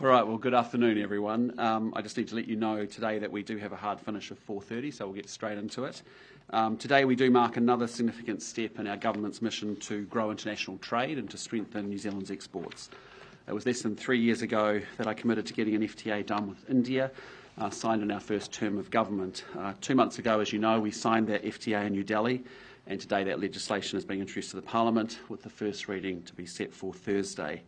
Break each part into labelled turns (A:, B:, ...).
A: All right, well, good afternoon, everyone. I just need to let you know today that we do have a hard finish of 4:30, so we'll get straight into it. Today we do mark another significant step in our government's mission to grow international trade and to strengthen New Zealand's exports. It was less than 3 years ago that I committed to getting an FTA done with India, signed in our first term of government. 2 months ago, as you know, we signed that FTA in New Delhi, and today that legislation is being introduced to the Parliament, with the first reading to be set for Thursday.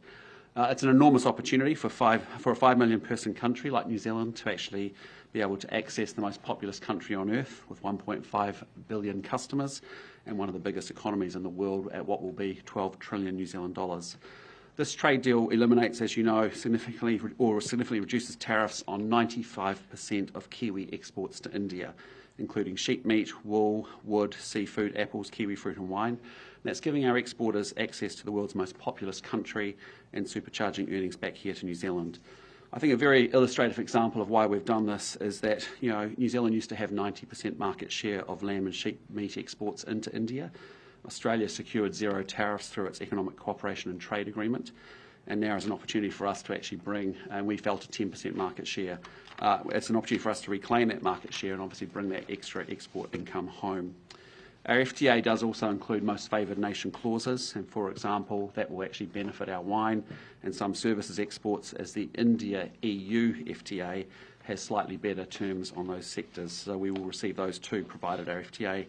A: It's an enormous opportunity for a 5 million person country like New Zealand to actually be able to access the most populous country on earth with 1.5 billion customers and one of the biggest economies in the world at what will be 12 trillion New Zealand dollars. This trade deal eliminates, as you know, significantly reduces tariffs on 95% of Kiwi exports to India, including sheep meat, wool, wood, seafood, apples, kiwi fruit and wine. That's giving our exporters access to the world's most populous country and supercharging earnings back here to New Zealand. I think a very illustrative example of why we've done this is that, New Zealand used to have 90% market share of lamb and sheep meat exports into India. Australia secured zero tariffs through its Economic Cooperation and Trade Agreement, and now is an opportunity for us to actually bring, and we felt, a 10% market share. It's an opportunity for us to reclaim that market share and obviously bring that extra export income home. Our FTA does also include most favoured nation clauses, and for example, that will actually benefit our wine and some services exports, as the India-EU FTA has slightly better terms on those sectors. So we will receive those too, provided our FTA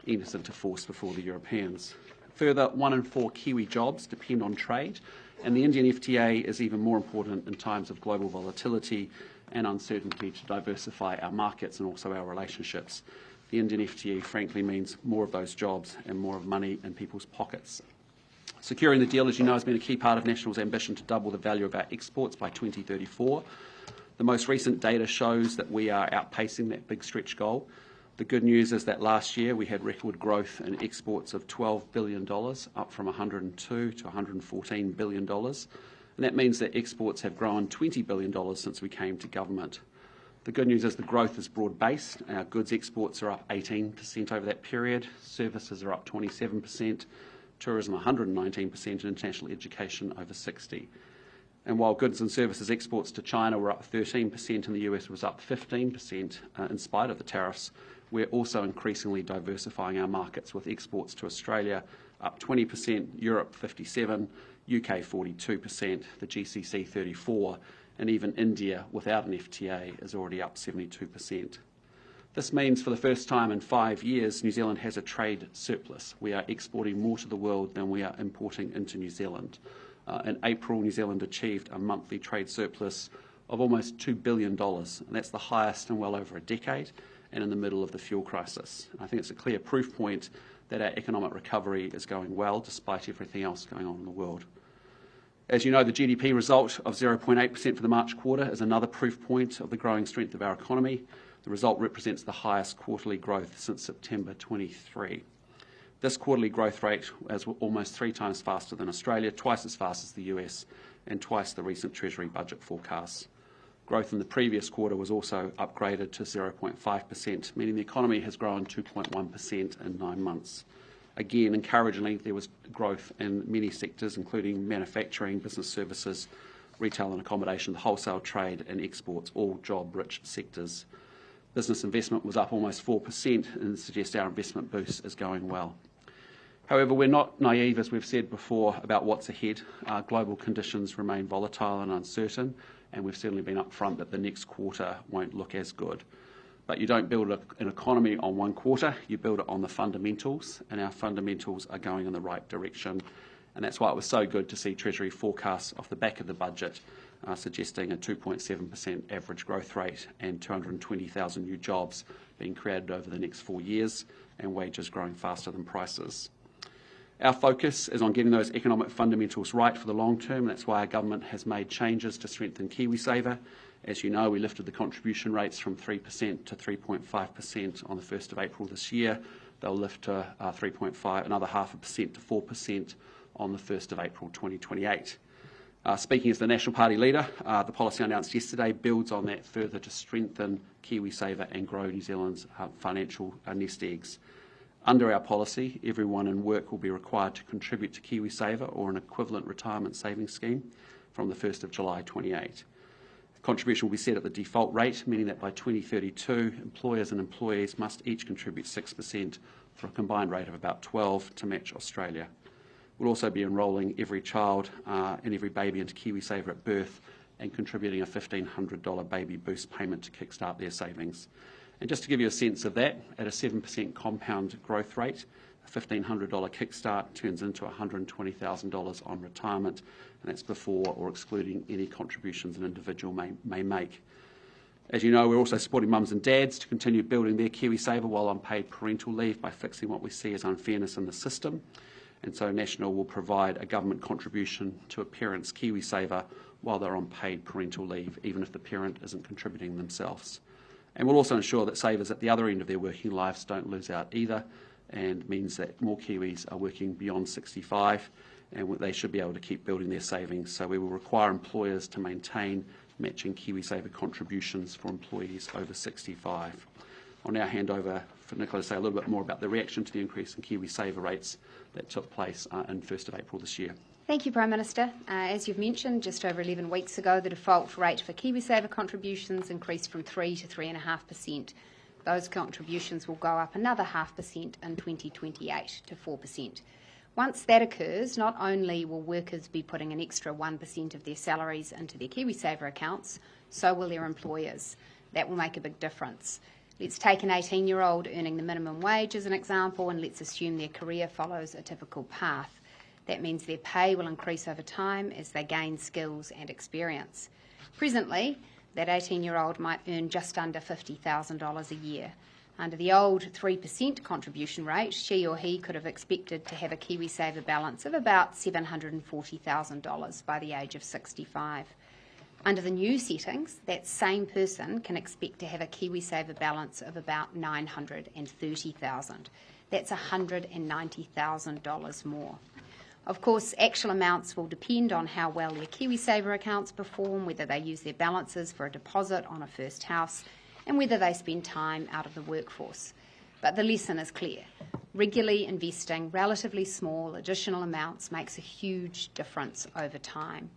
A: enters into force before the Europeans. Further, 1 in 4 Kiwi jobs depend on trade, and the Indian FTA is even more important in times of global volatility and uncertainty to diversify our markets and also our relationships. The Indian FTA, frankly, means more of those jobs and more of money in people's pockets. Securing the deal, as you know, has been a key part of National's ambition to double the value of our exports by 2034. The most recent data shows that we are outpacing that big stretch goal. The good news is that last year we had record growth in exports of $12 billion, up from $102 to $114 billion. And that means that exports have grown $20 billion since we came to government. The good news is the growth is broad-based. Our goods exports are up 18% over that period, services are up 27%, tourism 119%, and international education over 60%. And while goods and services exports to China were up 13% and the US was up 15% in spite of the tariffs, we're also increasingly diversifying our markets, with exports to Australia up 20%, Europe 57%, UK 42%, the GCC 34%, and even India, without an FTA, is already up 72%. This means for the first time in 5 years, New Zealand has a trade surplus. We are exporting more to the world than we are importing into New Zealand. In April, New Zealand achieved a monthly trade surplus of almost $2 billion, and that's the highest in well over a decade and in the middle of the fuel crisis. I think it's a clear proof point that our economic recovery is going well despite everything else going on in the world. As you know, the GDP result of 0.8% for the March quarter is another proof point of the growing strength of our economy. The result represents the highest quarterly growth since September 23. This quarterly growth rate is almost 3 times faster than Australia, twice as fast as the US, and twice the recent Treasury budget forecasts. Growth in the previous quarter was also upgraded to 0.5%, meaning the economy has grown 2.1% in 9 months. Again, encouragingly, there was growth in many sectors, including manufacturing, business services, retail and accommodation, the wholesale trade and exports, all job-rich sectors. Business investment was up almost 4% and suggests our investment boost is going well. However, we're not naive, as we've said before, about what's ahead. Global conditions remain volatile and uncertain, and we've certainly been upfront that the next quarter won't look as good. But you don't build an economy on one quarter, you build it on the fundamentals, and our fundamentals are going in the right direction. And that's why it was so good to see Treasury forecasts off the back of the budget suggesting a 2.7% average growth rate and 220,000 new jobs being created over the next 4 years, and wages growing faster than prices. Our focus is on getting those economic fundamentals right for the long term, and that's why our government has made changes to strengthen KiwiSaver. As you know, we lifted the contribution rates from 3% to 3.5% on the 1st of April this year. They'll lift to 3.5%, another 0.5% to 4% on the 1st of April 2028. Speaking as the National Party leader, the policy announced yesterday builds on that further to strengthen KiwiSaver and grow New Zealand's financial nest eggs. Under our policy, everyone in work will be required to contribute to KiwiSaver or an equivalent retirement savings scheme from the 1st of July 28. Contribution will be set at the default rate, meaning that by 2032, employers and employees must each contribute 6% for a combined rate of about 12 to match Australia. We'll also be enrolling every child and every baby into KiwiSaver at birth and contributing a $1,500 baby boost payment to kickstart their savings. And just to give you a sense of that, at a 7% compound growth rate, a $1,500 kickstart turns into $120,000 on retirement, and that's before or excluding any contributions an individual may make. As you know, we're also supporting mums and dads to continue building their KiwiSaver while on paid parental leave by fixing what we see as unfairness in the system. And so National will provide a government contribution to a parent's KiwiSaver while they're on paid parental leave, even if the parent isn't contributing themselves. And we'll also ensure that savers at the other end of their working lives don't lose out either, and means that more Kiwis are working beyond 65, and they should be able to keep building their savings. So we will require employers to maintain matching KiwiSaver contributions for employees over 65. I'll now hand over for Nicola to say a little bit more about the reaction to the increase in KiwiSaver rates that took place on 1st of April this year.
B: Thank you, Prime Minister. As you've mentioned, just over 11 weeks ago, the default rate for KiwiSaver contributions increased from 3 to 3.5%. Those contributions will go up another 0.5% in 2028 to 4%. Once that occurs, not only will workers be putting an extra 1% of their salaries into their KiwiSaver accounts, so will their employers. That will make a big difference. Let's take an 18-year-old earning the minimum wage as an example, and let's assume their career follows a typical path. That means their pay will increase over time as they gain skills and experience. Presently, that 18-year-old might earn just under $50,000 a year. Under the old 3% contribution rate, she or he could have expected to have a KiwiSaver balance of about $740,000 by the age of 65. Under the new settings, that same person can expect to have a KiwiSaver balance of about $930,000. That's $190,000 more. Of course, actual amounts will depend on how well their KiwiSaver accounts perform, whether they use their balances for a deposit on a first house, and whether they spend time out of the workforce. But the lesson is clear. Regularly investing relatively small additional amounts makes a huge difference over time.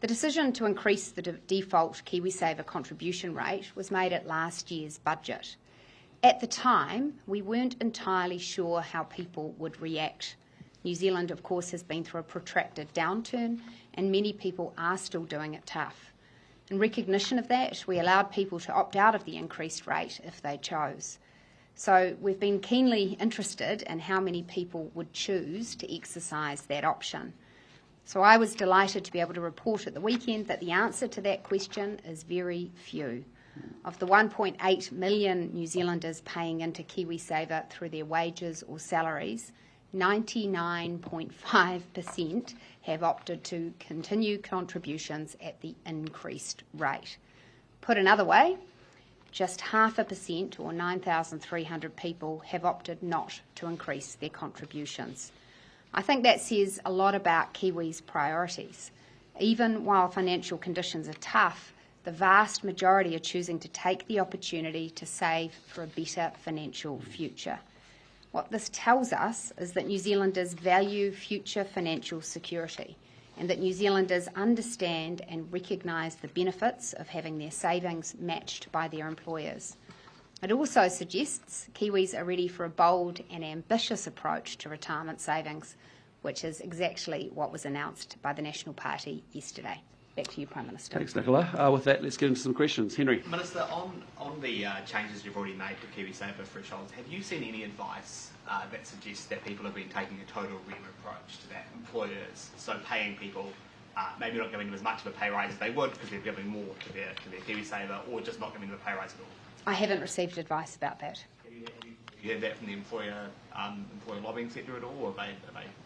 B: The decision to increase the default KiwiSaver contribution rate was made at last year's budget. At the time, we weren't entirely sure how people would react. New Zealand, of course, has been through a protracted downturn, and many people are still doing it tough. In recognition of that, we allowed people to opt out of the increased rate if they chose. So we've been keenly interested in how many people would choose to exercise that option. So I was delighted to be able to report at the weekend that the answer to that question is very few. Of the 1.8 million New Zealanders paying into KiwiSaver through their wages or salaries, 99.5% have opted to continue contributions at the increased rate. Put another way, just 0.5% or 9,300 people have opted not to increase their contributions. I think that says a lot about Kiwis' priorities. Even while financial conditions are tough, the vast majority are choosing to take the opportunity to save for a better financial future. What this tells us is that New Zealanders value future financial security, and that New Zealanders understand and recognise the benefits of having their savings matched by their employers. It also suggests Kiwis are ready for a bold and ambitious approach to retirement savings, which is exactly what was announced by the National Party yesterday. Back to you, Prime Minister.
A: Thanks, Nicola. With that, let's get into some questions. Henry.
C: Minister, on the changes you've already made to KiwiSaver thresholds, have you seen any advice that suggests that people have been taking a total REM approach to that? Employers, so paying people, maybe not giving them as much of a pay rise as they would because they're giving more to their KiwiSaver, or just not giving them a pay rise at all?
B: I haven't received advice about that.
C: Have you heard that from the employer lobbying sector at all, or are they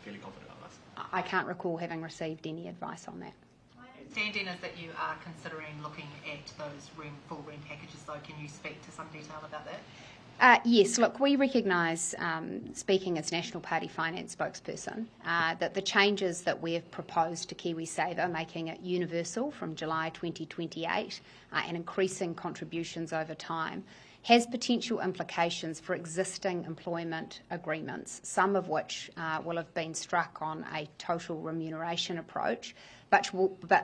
C: fairly confident on this?
B: I can't recall having received any advice on that.
D: Understanding is that you are considering looking at those full REM packages, though. Can you speak to some detail about that?
B: Yes, look, we recognise, speaking as National Party Finance spokesperson, that the changes that we have proposed to KiwiSaver, making it universal from July 2028 and increasing contributions over time, has potential implications for existing employment agreements, some of which will have been struck on a total remuneration approach, but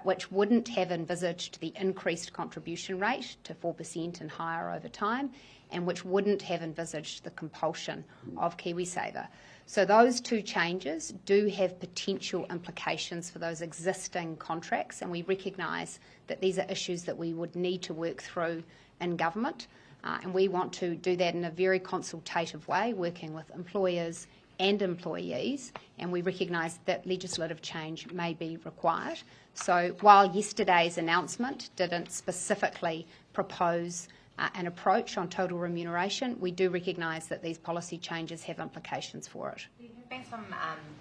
B: which wouldn't have envisaged the increased contribution rate to 4% and higher over time, and which wouldn't have envisaged the compulsion of KiwiSaver. So those two changes do have potential implications for those existing contracts, and we recognise that these are issues that we would need to work through in government, and we want to do that in a very consultative way, working with employers and employees, and we recognise that legislative change may be required. So while yesterday's announcement didn't specifically propose an approach on total remuneration, we do recognise that these policy changes have implications for it.
D: There have been some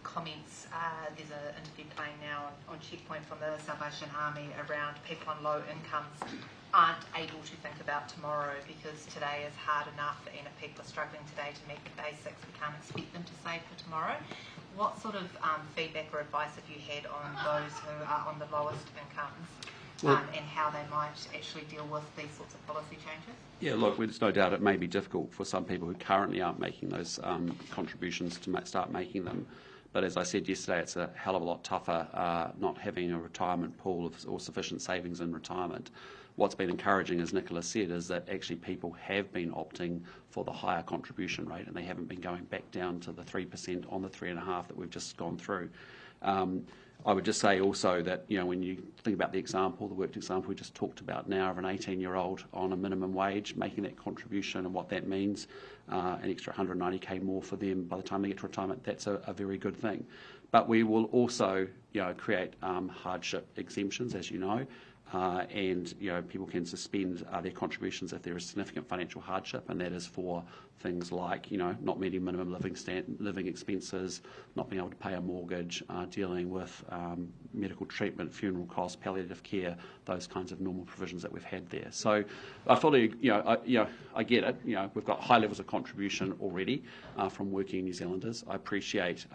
D: comments, there's an interview playing now on Checkpoint from the Salvation Army around people on low incomes aren't able to think about tomorrow because today is hard enough, and if people are struggling today to meet the basics, we can't expect them to save for tomorrow. What sort of feedback or advice have you had on those who are on the lowest incomes? And how they might actually deal with these sorts of policy changes?
A: Yeah, look, there's no doubt it may be difficult for some people who currently aren't making those contributions to start making them. But as I said yesterday, it's a hell of a lot tougher not having a retirement pool or sufficient savings in retirement. What's been encouraging, as Nicola said, is that actually people have been opting for the higher contribution rate, and they haven't been going back down to the 3% on the 3.5% that we've just gone through. I would just say also that, when you think about the worked example we just talked about now of an 18-year-old on a minimum wage making that contribution and what that means, an extra 190k more for them by the time they get to retirement, that's a very good thing. But we will also, create hardship exemptions, as you know, and people can suspend their contributions if there is significant financial hardship, and that is for things like not meeting minimum living expenses, not being able to pay a mortgage, dealing with medical treatment, funeral costs, palliative care, those kinds of normal provisions that we've had there. So I fully, I get it. We've got high levels of contribution already from working New Zealanders. I appreciate.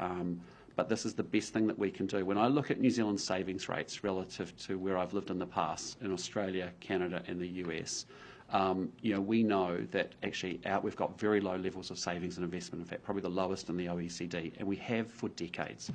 A: But this is the best thing that we can do. When I look at New Zealand's savings rates relative to where I've lived in the past, in Australia, Canada and the US, we know that actually we've got very low levels of savings and investment, in fact probably the lowest in the OECD, and we have for decades.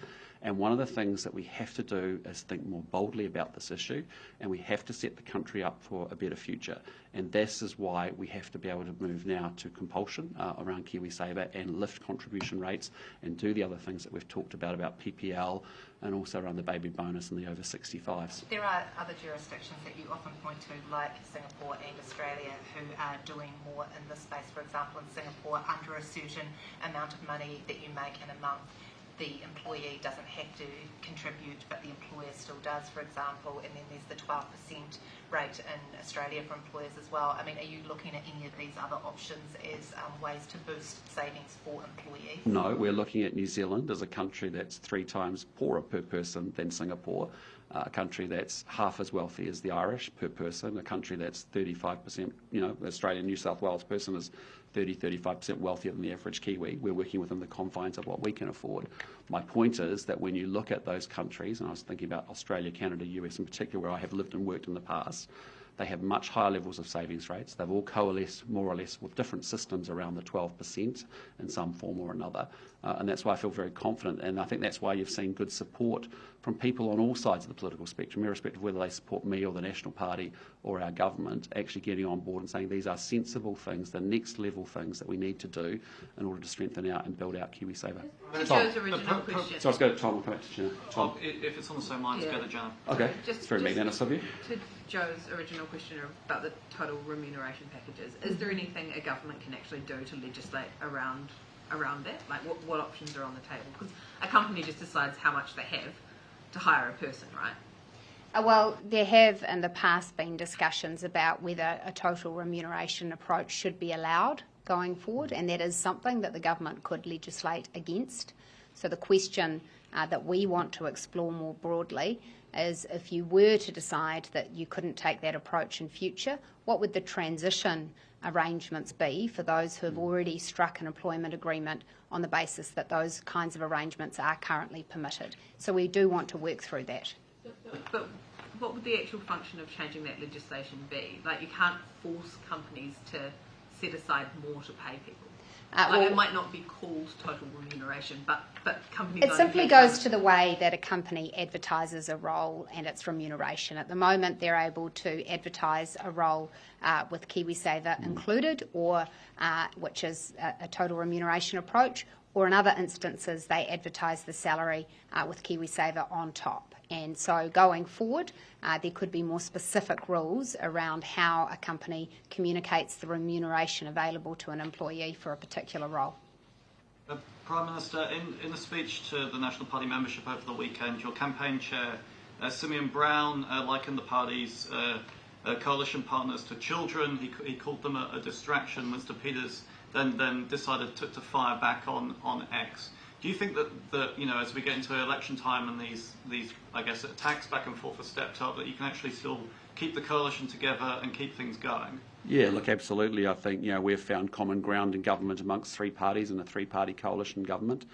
A: And one of the things that we have to do is think more boldly about this issue, and we have to set the country up for a better future. And this is why we have to be able to move now to compulsion around KiwiSaver and lift contribution rates and do the other things that we've talked about PPL, and also around the baby bonus and the over 65s.
D: There are other jurisdictions that you often point to, like Singapore and Australia, who are doing more in this space. For example, in Singapore, under a certain amount of money that you make in a month, the employee doesn't have to contribute, but the employer still does, for example, and then there's the 12% rate in Australia for employers as well. I mean, are you looking at any of these other options as ways to boost savings for employees? No,
A: we're looking at New Zealand as a country that's 3 times poorer per person than Singapore, a country that's half as wealthy as the Irish per person, a country that's 35%, Australian New South Wales person is 35% wealthier than the average Kiwi. We're working within the confines of what we can afford. My point is that when you look at those countries, and I was thinking about Australia, Canada, US in particular, where I have lived and worked in the past, they have much higher levels of savings rates. They've all coalesced more or less with different systems around the 12% in some form or another. And that's why I feel very confident. And I think that's why you've seen good support from people on all sides of the political spectrum, irrespective of whether they support me or the National Party or our government, actually getting on board and saying these are sensible things, the next level things that we need to do in order to strengthen out and build out KiwiSaver.
E: Joe's original question.
A: So let's go to Tom. We'll come back to Jenna. Tom.
E: If it's on the same line, let's go to Jenna.
A: Okay, it's very magnanimous of you.
F: To Joe's original question about the total remuneration packages, is there anything a government can actually do to legislate around that? Like what options are on the table? Because a company just decides how much they have to hire a person, right?
B: Well, there have in the past been discussions about whether a total remuneration approach should be allowed going forward, and that is something that the government could legislate against. So the question that we want to explore more broadly is, if you were to decide that you couldn't take that approach in future, what would the transition arrangements be for those who have already struck an employment agreement on the basis that those kinds of arrangements are currently permitted? So we do want to work through that.
F: But what would the actual function of changing that legislation be? Like, you can't force companies to set aside more to pay people. It might not be called total remuneration, but companies.
B: It simply goes to the way that a company advertises a role and its remuneration. At the moment, they're able to advertise a role with KiwiSaver included, or which is a total remuneration approach, or in other instances, they advertise the salary with KiwiSaver on top. And so going forward, there could be more specific rules around how a company communicates the remuneration available to an employee for a particular role.
E: Prime Minister, in a speech to the National Party membership over the weekend, your campaign chair, Simeon Brown, likened the party's coalition partners to children. He called them a distraction. Mr Peters then decided to fire back on X. Do you think that as we get into election time and these I guess attacks back and forth are stepped up, that you can actually still keep the coalition together and keep things going?
A: Yeah, look, absolutely. I think we've found common ground in government amongst three parties in a three-party coalition government.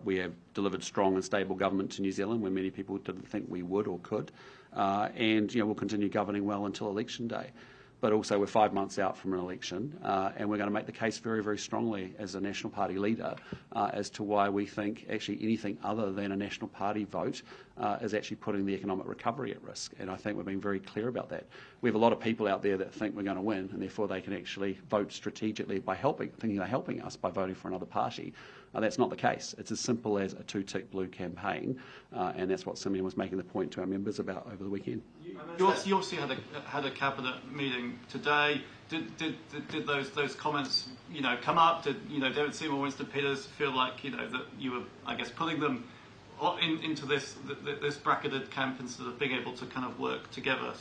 A: We have delivered strong and stable government to New Zealand where many people didn't think we would or could, and we'll continue governing well until election day. But also we're 5 months out from an election, and we're going to make the case very, very strongly as a National Party leader as to why we think actually anything other than a National Party vote is actually putting the economic recovery at risk. And I think we've been very clear about that. We have a lot of people out there that think we're going to win, and therefore they can actually vote strategically by thinking they're helping us by voting for another party. That's not the case. It's as simple as a two-tick blue campaign, and that's what Simeon was making the point to our members about over the weekend.
E: You obviously had a cabinet meeting today. Did those comments come up? Did David Seymour, Winston Peters feel like that you were, I guess, putting them into this bracketed camp instead of being able to kind of work together?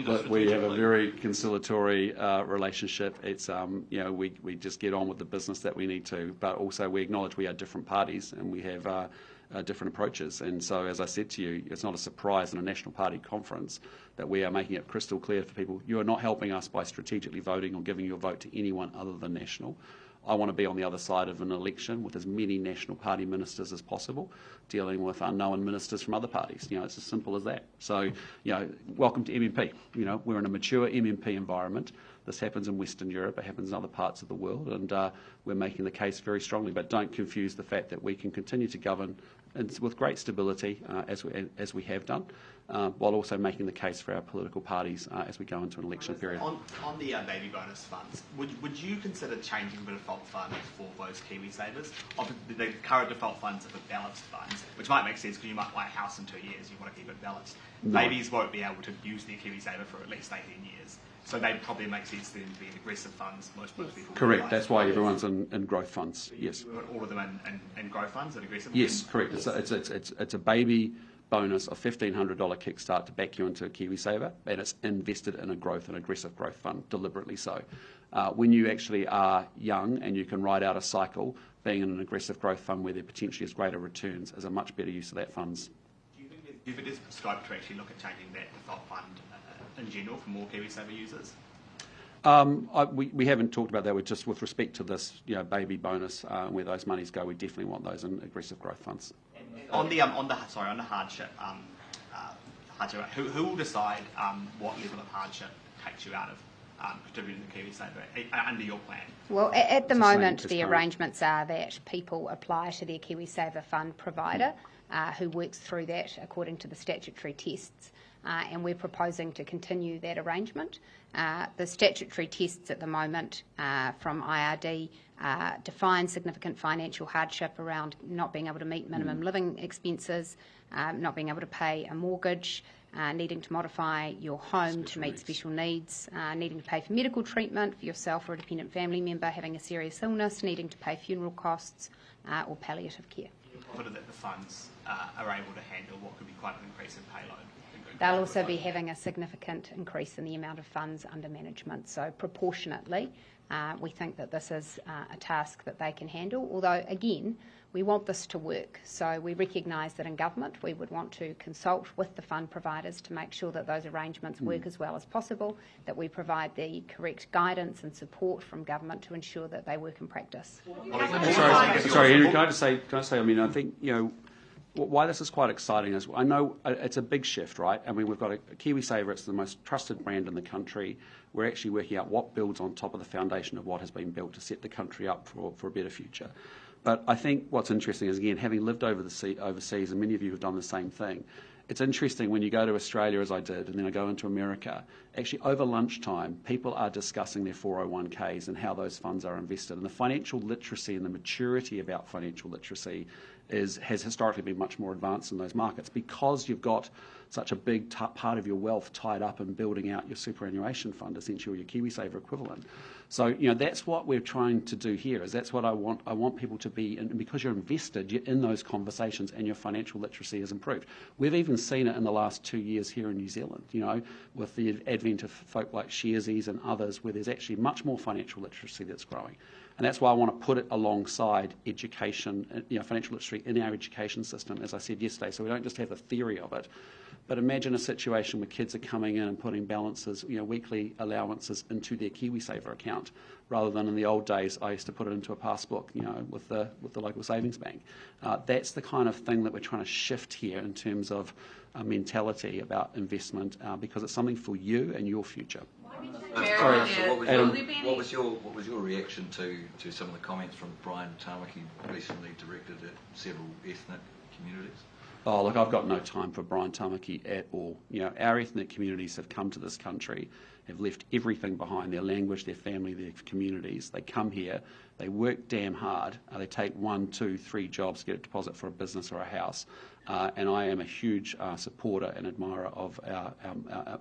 A: But we have a very conciliatory relationship. It's we just get on with the business that we need to, but also we acknowledge we are different parties and we have different approaches. And so, as I said to you, it's not a surprise in a National Party conference that we are making it crystal clear for people, you are not helping us by strategically voting or giving your vote to anyone other than National. I want to be on the other side of an election with as many National Party ministers as possible, dealing with unknown ministers from other parties. It's as simple as that. So, welcome to MMP. We're in a mature MMP environment. This happens in Western Europe. It happens in other parts of the world, and we're making the case very strongly. But don't confuse the fact that we can continue to govern with great stability, as we have done, while also making the case for our political parties as we go into an election period.
C: On the baby bonus funds, would you consider changing the default funds for those KiwiSavers? The current default funds are the balanced funds, which might make sense because you might buy a house in 2 years, you want to keep it balanced. No. Babies won't be able to use their KiwiSaver for at least 18 years. So they probably make sense then to be in aggressive funds. Most people.
A: Correct. That's why everyone's in growth funds.
C: So
A: yes.
C: All of them in growth funds and aggressive.
A: Yes, correct. It's a baby bonus of $1,500 kickstart to back you into a KiwiSaver, and it's invested in an aggressive growth fund, deliberately so. When you actually are young and you can ride out a cycle, being in an aggressive growth fund where there potentially is greater returns is a much better use of that funds.
C: Do you think there's scope to actually look at changing that default fund in general for more KiwiSaver users?
A: We haven't talked about that. We're just with respect to this, baby bonus, where those monies go. We definitely want those in aggressive growth funds.
C: On the hardship, who will decide what level of hardship takes you out of contributing to KiwiSaver under your plan?
B: Well, at the moment, the arrangements are that people apply to their KiwiSaver fund provider, who works through that according to the statutory tests. And we're proposing to continue that arrangement. The statutory tests at the moment from IRD define significant financial hardship around not being able to meet minimum living expenses, not being able to pay a mortgage, needing to modify your home to meet special needs, needing to pay for medical treatment for yourself or a dependent family member having a serious illness, needing to pay funeral costs or palliative care.
C: You're confident that the funds are able to handle what could be quite an increase in payload?
B: They'll also be having a significant increase in the amount of funds under management. So proportionately, we think that this is a task that they can handle, although, again, we want this to work. So we recognise that in government we would want to consult with the fund providers to make sure that those arrangements work as well as possible, that we provide the correct guidance and support from government to ensure that they work in practice.
A: Sorry, Henry, can I say, I mean, I think, why this is quite exciting is I know it's a big shift, right? I mean, we've got a KiwiSaver. It's the most trusted brand in the country. We're actually working out what builds on top of the foundation of what has been built to set the country up for a better future. But I think what's interesting is, again, having lived overseas, and many of you have done the same thing, it's interesting when you go to Australia, as I did, and then I go into America, actually over lunchtime, people are discussing their 401ks and how those funds are invested. And the financial literacy and the maturity about financial literacy has historically been much more advanced in those markets because you've got such a big part of your wealth tied up in building out your superannuation fund, essentially, or your KiwiSaver equivalent. So, that's what we're trying to do here, is that's what I want. I want people to be, and because you're invested, you're in those conversations and your financial literacy has improved. We've even seen it in the last 2 years here in New Zealand, with the advent of folk like Sharesies and others, where there's actually much more financial literacy that's growing. And that's why I want to put it alongside education, financial literacy in our education system, as I said yesterday, so we don't just have the theory of it. But imagine a situation where kids are coming in and putting balances, weekly allowances into their KiwiSaver account, rather than in the old days I used to put it into a passbook, with the local savings bank. That's the kind of thing that we're trying to shift here in terms of a mentality about investment, because it's something for you and your future.
G: What was your reaction to some of the comments from Brian Tamaki, recently directed at several ethnic communities?
A: Oh, look, I've got no time for Brian Tamaki at all. Our ethnic communities have come to this country, have left everything behind, their language, their family, their communities. They come here, they work damn hard, they take 1, 2, 3 jobs to get a deposit for a business or a house. And I am a huge supporter and admirer of our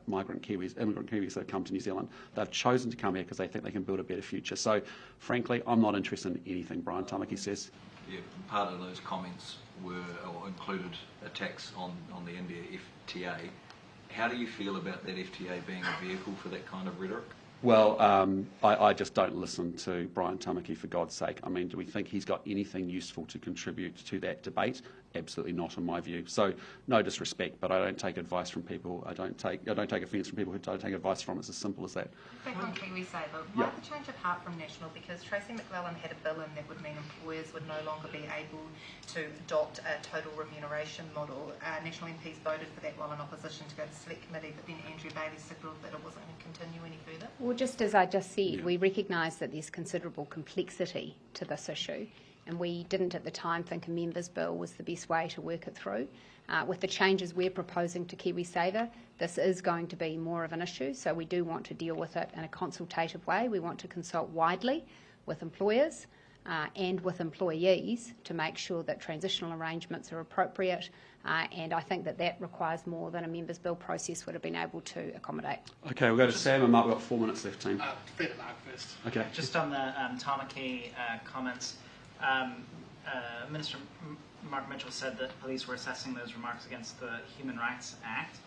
A: immigrant Kiwis that have come to New Zealand. They've chosen to come here because they think they can build a better future. So, frankly, I'm not interested in anything Brian Tamaki says.
G: Yeah, part of those comments included attacks on the India FTA. How do you feel about that FTA being a vehicle for that kind of rhetoric?
A: Well, I just don't listen to Brian Tamaki, for God's sake. I mean, do we think he's got anything useful to contribute to that debate? Absolutely not, in my view. So, no disrespect, but I don't take advice from people. I don't take offence from people who don't take advice from. It's as simple as that.
D: Back on KiwiSaver, why the change apart from national? Because Tracy McClellan had a bill in that would mean employers would no longer be able to adopt a total remuneration model. National MPs voted for that while in opposition to go to select committee, but then Andrew Bailey signalled that it wasn't going to continue any further.
B: Well, just as I just said, we recognise that there's considerable complexity to this issue, and we didn't at the time think a members' bill was the best way to work it through. With the changes we're proposing to KiwiSaver, this is going to be more of an issue, so we do want to deal with it in a consultative way. We want to consult widely with employers and with employees to make sure that transitional arrangements are appropriate, and I think that requires more than a members' bill process would have been able to accommodate.
A: Okay, we'll go to Sam and Mark. We've got 4 minutes left, team.
H: Peter Mark first.
A: Okay.
H: Just on the Tamaki comments, Minister Mark Mitchell said that police were assessing those remarks against the Human Rights Act.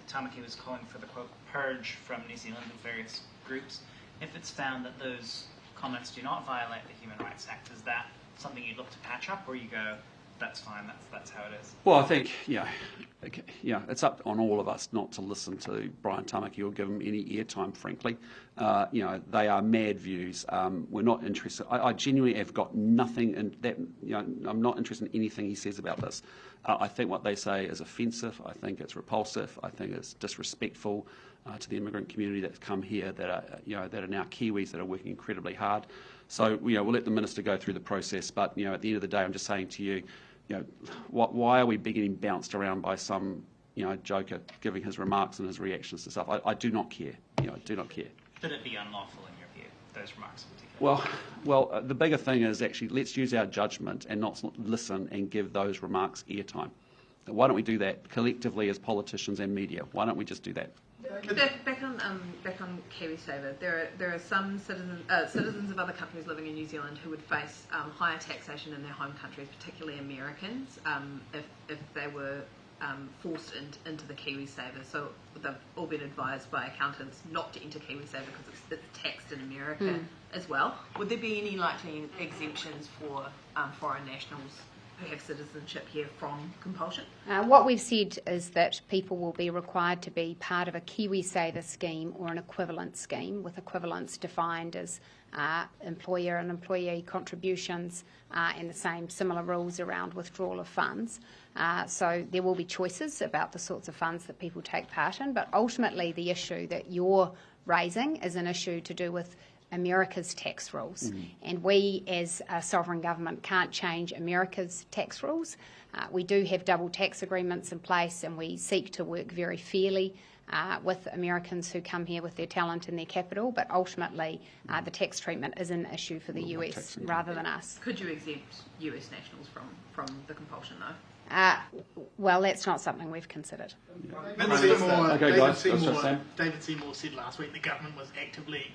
H: Tamaki was calling for the, quote, purge from New Zealand of various groups. If it's found that those comments do not violate the Human Rights Act, is that something you'd look to patch up, or you go, that's fine, that's how it is?
A: Well, I think, it's up on all of us not to listen to Brian Tamaki or give him any airtime, frankly. They are mad views. We're not interested. I genuinely have got nothing in that, I'm not interested in anything he says about this. I think what they say is offensive. I think it's repulsive. I think it's disrespectful to the immigrant community that's come here, that are now Kiwis that are working incredibly hard. So, we'll let the minister go through the process. But, at the end of the day, I'm just saying to you, why are we getting bounced around by some, joker giving his remarks and his reactions to stuff? I do not care. I do not care.
H: Should it be unlawful in your view, those remarks in particular?
A: Well, the bigger thing is actually let's use our judgment and not listen and give those remarks airtime. Why don't we do that collectively as politicians and media? Why don't we just do that?
F: Back on KiwiSaver, there are some citizens of other countries living in New Zealand who would face higher taxation in their home countries, particularly Americans, if they were forced into the KiwiSaver. So they've all been advised by accountants not to enter KiwiSaver because it's taxed in America as well. Would there be any likely exemptions for foreign nationals have citizenship here from compulsion?
B: What we've said is that people will be required to be part of a KiwiSaver scheme or an equivalent scheme, with equivalence defined as employer and employee contributions and the same similar rules around withdrawal of funds. So there will be choices about the sorts of funds that people take part in, but ultimately the issue that you're raising is an issue to do with America's tax rules. And we, as a sovereign government, can't change America's tax rules. We do have double tax agreements in place, and we seek to work very fairly with Americans who come here with their talent and their capital, but ultimately the tax treatment is an issue for the US rather than us.
F: Could you exempt US nationals from the compulsion, though?
B: Well, that's not something we've considered.
I: David Seymour said last week the government was actively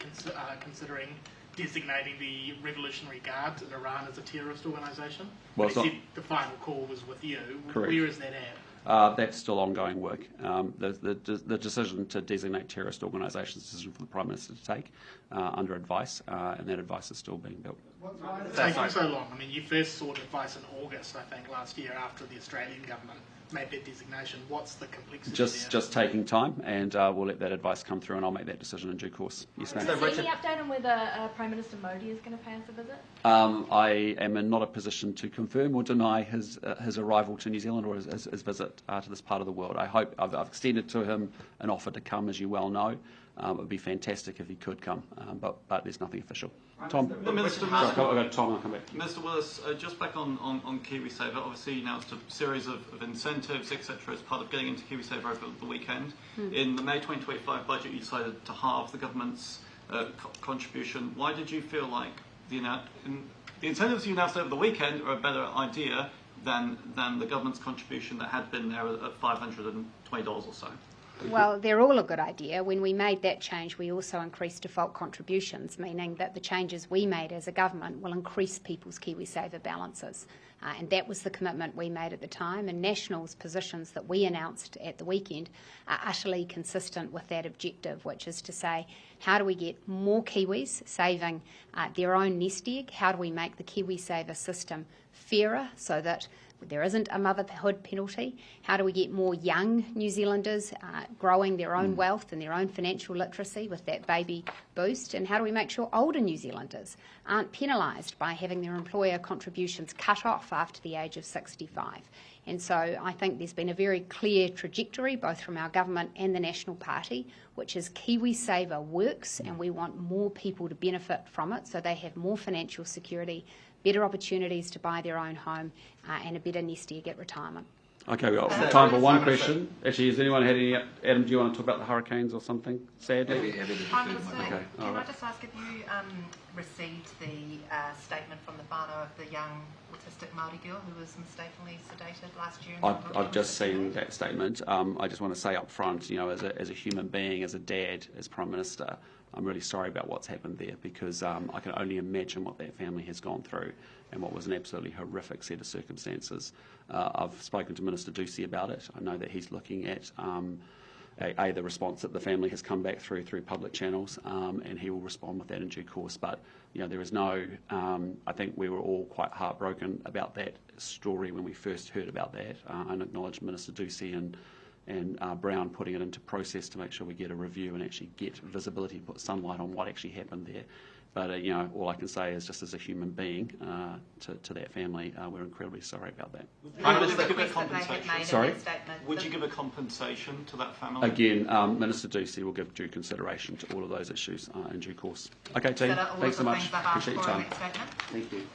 I: considering designating the Revolutionary Guard in Iran as a terrorist organisation.
A: Well,
I: he said the final call was with you.
A: Correct.
I: Where is that at?
A: That's still ongoing work. The decision to designate terrorist organisations is a decision for the Prime Minister to take under advice, and that advice is still being built.
I: Why is it taking so long? I mean, you first sought advice in August, I think, last year after the Australian government made that designation. What's the complexity there?
A: Just taking time, and we'll let that advice come through, and I'll make that decision in due course. Yes, ma'am.
J: Is there any update on whether Prime Minister Modi is going to pay us a visit?
A: I am in not a position to confirm or deny his arrival to New Zealand or his visit to this part of the world. I hope I've extended to him an offer to come, as you well know. It would be fantastic if he could come, but there's nothing official. Tom?
E: Minister,
A: I've got Tom, I'll come back.
E: Mr. Willis, just back on KiwiSaver, obviously you announced a series of incentives, etc., as part of getting into KiwiSaver over the weekend. In the May 2025 budget, you decided to halve the government's contribution. Why did you feel like the incentives you announced over the weekend are a better idea than the government's contribution that had been there at $520 or so?
B: Well, they're all a good idea. When we made that change, we also increased default contributions, meaning that the changes we made as a government will increase people's KiwiSaver balances. And that was the commitment we made at the time, and National's positions that we announced at the weekend are utterly consistent with that objective, which is to say, how do we get more Kiwis saving their own nest egg? How do we make the KiwiSaver system fairer so that there isn't a motherhood penalty? How do we get more young New Zealanders growing their own wealth and their own financial literacy with that baby boost? And how do we make sure older New Zealanders aren't penalised by having their employer contributions cut off after the age of 65? And so I think there's been a very clear trajectory, both from our government and the National Party, which is KiwiSaver works, and we want more people to benefit from it so they have more financial security, better opportunities to buy their own home, and a better nest egg at retirement.
A: Okay, we've got time for one question. Actually, has anyone had any... Adam, do you want to talk about the hurricanes or something? Sadly?
D: Prime Minister, can I just ask if you received the statement from the whānau of the young autistic Māori girl who was mistakenly sedated last year?
A: I've just seen that statement. I just want to say up front, as a human being, as a dad, as Prime Minister, I'm really sorry about what's happened there, because I can only imagine what that family has gone through and what was an absolutely horrific set of circumstances. I've spoken to Minister Ducey about it. I know that he's looking at the response that the family has come back through public channels, and he will respond with that in due course. But there is no. I think we were all quite heartbroken about that story when we first heard about that. And acknowledge Minister Ducey and Brown putting it into process to make sure we get a review and actually get visibility, put sunlight on what actually happened there. But all I can say is, just as a human being, to that family, we're incredibly sorry about that.
E: Would you give a compensation to that family?
A: Again, Minister Ducey will give due consideration to all of those issues in due course. Okay, team. Thanks so much. Appreciate your time. Thank you.